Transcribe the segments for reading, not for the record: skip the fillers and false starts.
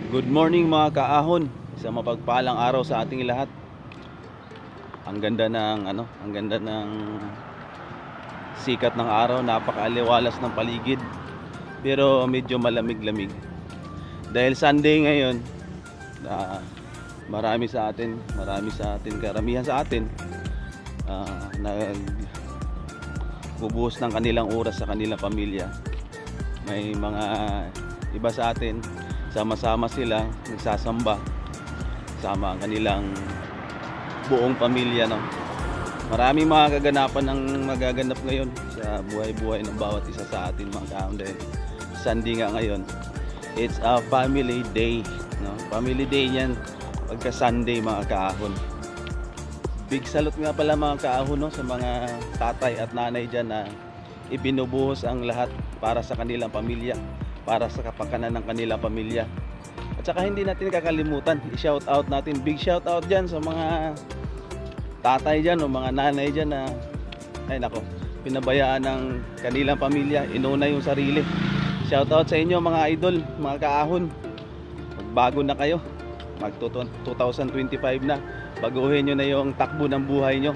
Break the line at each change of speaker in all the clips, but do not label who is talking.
Good morning mga kaahon. Isang mapagpalang araw sa ating lahat. Ang ganda ng sikat ng araw, napakaaliwalas ng paligid. Pero medyo malamig-lamig. Dahil Sunday ngayon, marami sa atin, karamihan sa atin nagbubuhos ng kanilang oras sa kanilang pamilya. May mga iba sa atin, sama-sama sila nagsasamba sama ang kanilang buong pamilya, no? Maraming mga kaganapan ang magaganap ngayon sa buhay-buhay ng bawat isa sa atin mga kaahon. Dahil Sunday nga ngayon, it's a family day, no? Family day yan pagka Sunday mga kaahon. Big salute nga pala mga kaahon, no, sa mga tatay at nanay dyan na ibinubuhos ang lahat para sa kanilang pamilya, para sa kapakanan ng kanilang pamilya. At saka hindi natin kakalimutan, i-shout out natin, big shout out dyan sa mga tatay dyan o mga nanay dyan na pinabayaan ng kanilang pamilya, inuna yung sarili. Shout out sa inyo mga idol, mga kaahon. Magbago na kayo, mag 2025 na, baguhin nyo na yung takbo ng buhay nyo.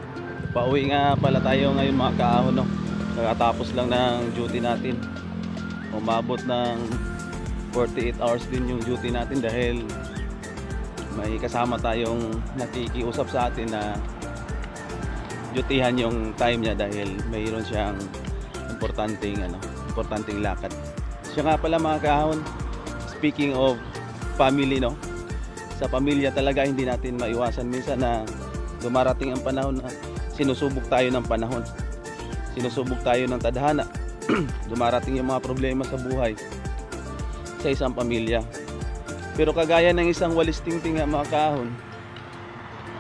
Pauwi nga pala tayo ngayon mga kaahon, no? Nakatapos lang ng duty natin. Umabot ng 48 hours din yung duty natin dahil may kasama tayong nakikiusap sa atin na dutihan yung time niya dahil mayroon siyang importanteng lakad. Siya nga pala mga kahon, speaking of family, no? Sa pamilya talaga hindi natin maiwasan minsan na dumarating ang panahon na sinusubok tayo ng panahon. Sinusubok tayo ng tadhana. Dumarating yung mga problema sa buhay sa isang pamilya. Pero kagaya ng isang walis tingting mga kahon,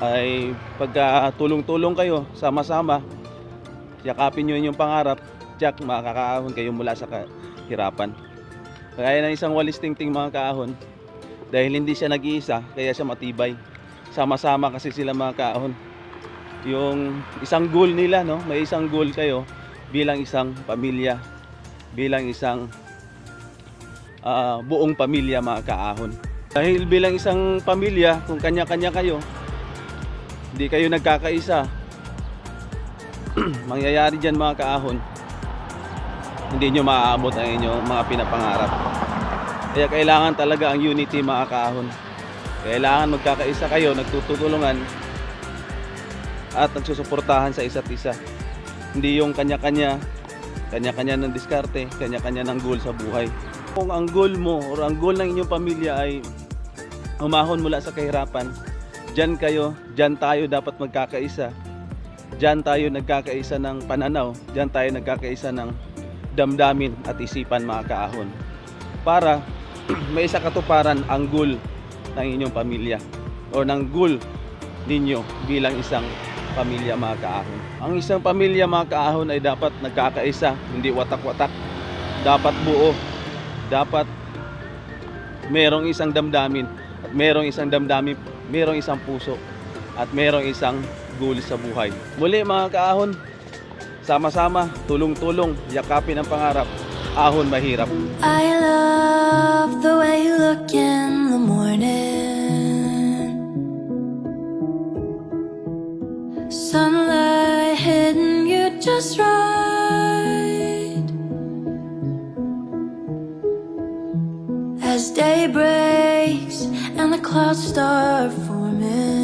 ay pagka tulong-tulong kayo, sama-sama, yakapin nyo yung pangarap, tiyak makakaahon kayo mula sa kahirapan. Kagaya ng isang walis tingting mga kahon, dahil hindi siya nag-iisa, kaya siya matibay. Sama-sama kasi sila mga kahon. Yung isang goal nila, no? May isang goal kayo bilang isang pamilya, bilang isang buong pamilya mga kaahon. Dahil bilang isang pamilya, kung kanya-kanya kayo, hindi kayo nagkakaisa, mangyayari dyan mga kaahon, hindi nyo maaabot ang inyong mga pinapangarap. Kaya kailangan talaga ang unity mga kaahon. Kailangan magkakaisa kayo, nagtutulungan at nagsusuportahan sa isa't isa. Hindi yung kanya-kanya ng diskarte, kanya-kanya ng goal sa buhay. Kung ang goal mo o ang goal ng inyong pamilya ay umahon mula sa kahirapan, dyan tayo dapat magkakaisa. Dyan tayo nagkakaisa ng pananaw, dyan tayo nagkakaisa ng damdamin at isipan mga kaahon. Para may isa katuparan ang goal ng inyong pamilya o ng goal ninyo bilang isang pamilya mga kaahon. Ang isang pamilya mga kaahon ay dapat nagkakaisa, hindi watak-watak. Dapat buo. Dapat merong isang damdamin at merong isang puso at merong isang goal sa buhay. Muli mga kaahon, sama-sama, tulong-tulong, yakapin ang pangarap. Ahon mahirap.
I love the way you look in the morning. Sunlight hitting you just right. As day breaks and the clouds start forming,